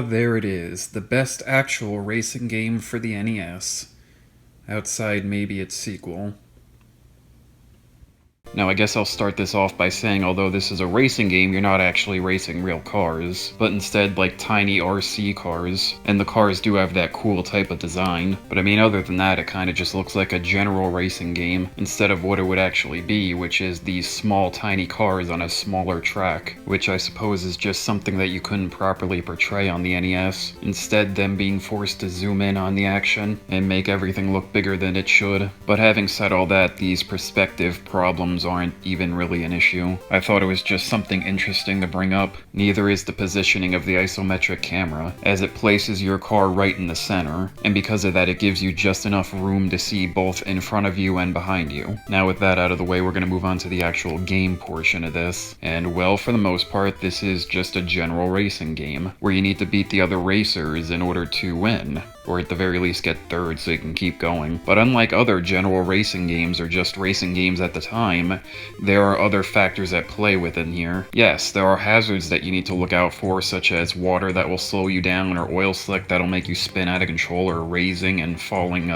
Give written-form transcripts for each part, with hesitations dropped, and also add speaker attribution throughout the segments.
Speaker 1: There it is, the best actual racing game for the NES. Outside maybe its sequel. Now I guess I'll start this off by saying although this is a racing game, you're not actually racing real cars, but instead like tiny RC cars, and the cars do have that cool type of design. But I mean other than that, it kinda just looks like a general racing game, instead of what it would actually be, which is these small tiny cars on a smaller track, which I suppose is just something that you couldn't properly portray on the NES, instead them being forced to zoom in on the action and make everything look bigger than it should. But having said all that, these perspective problems aren't even really an issue. I thought it was just something interesting to bring up. Neither is the positioning of the isometric camera, as it places your car right in the center, and because of that it gives you just enough room to see both in front of you and behind you. Now with that out of the way, we're going to move on to the actual game portion of this, and well, for the most part, this is just a general racing game, where you need to beat the other racers in order to win, or at the very least get third so you can keep going. But unlike other general racing games or just racing games at the time, there are other factors at play within here. Yes, there are hazards that you need to look out for, such as water that will slow you down, or oil slick that'll make you spin out of control, or raising and falling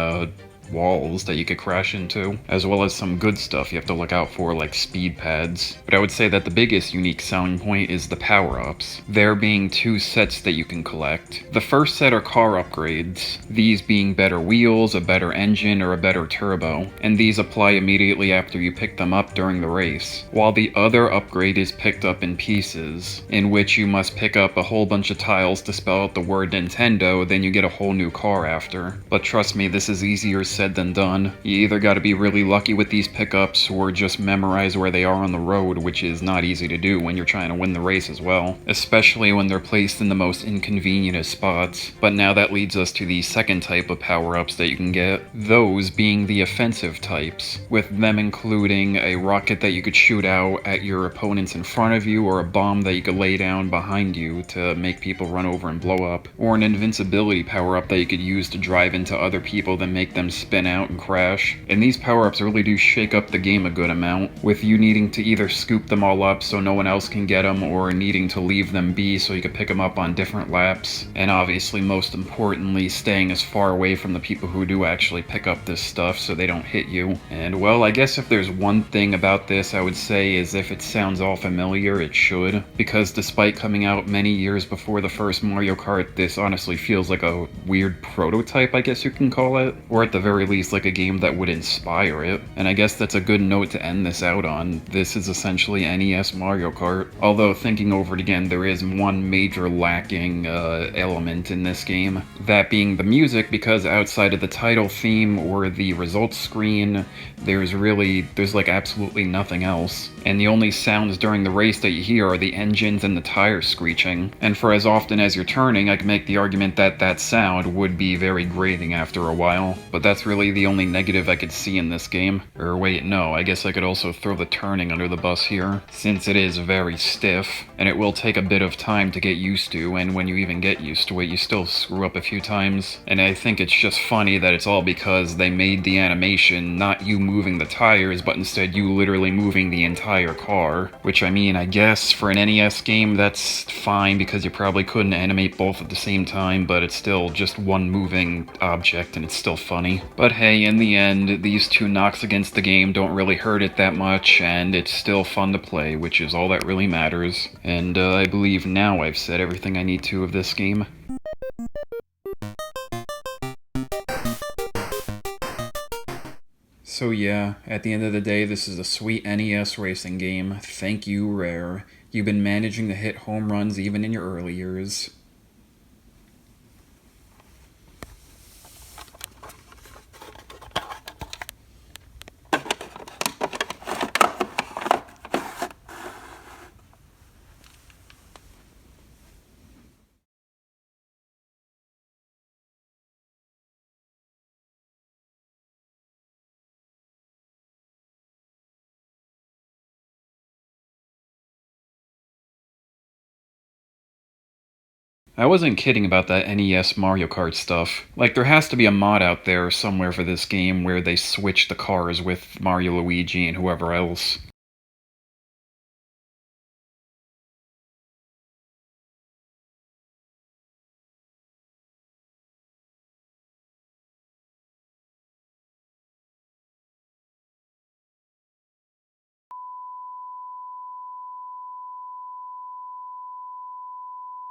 Speaker 1: walls that you could crash into, as well as some good stuff you have to look out for like speed pads. But I would say that the biggest unique selling point is the power-ups, there being two sets that you can collect. The first set are car upgrades, these being better wheels, a better engine, or a better turbo, and these apply immediately after you pick them up during the race, while the other upgrade is picked up in pieces, in which you must pick up a whole bunch of tiles to spell out the word Nintendo, then you get a whole new car after. But trust me, this is easier said than done. You either gotta be really lucky with these pickups or just memorize where they are on the road, which is not easy to do when you're trying to win the race as well, especially when they're placed in the most inconvenient of spots. But now that leads us to the second type of power-ups that you can get, those being the offensive types, with them including a rocket that you could shoot out at your opponents in front of you, or a bomb that you could lay down behind you to make people run over and blow up, or an invincibility power-up that you could use to drive into other people that make them spin out and crash. And these power-ups really do shake up the game a good amount, with you needing to either scoop them all up so no one else can get them, or needing to leave them be so you can pick them up on different laps, and obviously most importantly staying as far away from the people who do actually pick up this stuff so they don't hit you. And well, I guess if there's one thing about this I would say is if it sounds all familiar, it should, because despite coming out many years before the first Mario Kart, this honestly feels like a weird prototype, I guess you can call it, or at the very least like a game that would inspire it. And I guess that's a good note to end this out on. This is essentially NES Mario Kart, although thinking over it again, there is one major lacking element in this game, that being the music, because outside of the title theme or the results screen, there's like absolutely nothing else. And the only sounds during the race that you hear are the engines and the tires screeching. And for as often as you're turning, I can make the argument that that sound would be very grating after a while. But that's really the only negative I could see in this game. Or wait, no, I guess I could also throw the turning under the bus here, since it is very stiff, and it will take a bit of time to get used to, and when you even get used to it, you still screw up a few times. And I think it's just funny that it's all because they made the animation not you moving the tires, but instead you literally moving the entire car. Which, I mean, I guess for an NES game that's fine, because you probably couldn't animate both at the same time, but it's still just one moving object and it's still funny. But hey, in the end, these two knocks against the game don't really hurt it that much, and it's still fun to play, which is all that really matters. And I believe now I've said everything I need to of this game. So yeah, at the end of the day, this is a sweet NES racing game. Thank you, Rare. You've been managing to hit home runs even in your early years. I wasn't kidding about that NES Mario Kart stuff. Like, there has to be a mod out there somewhere for this game where they switch the cars with Mario, Luigi, and whoever else.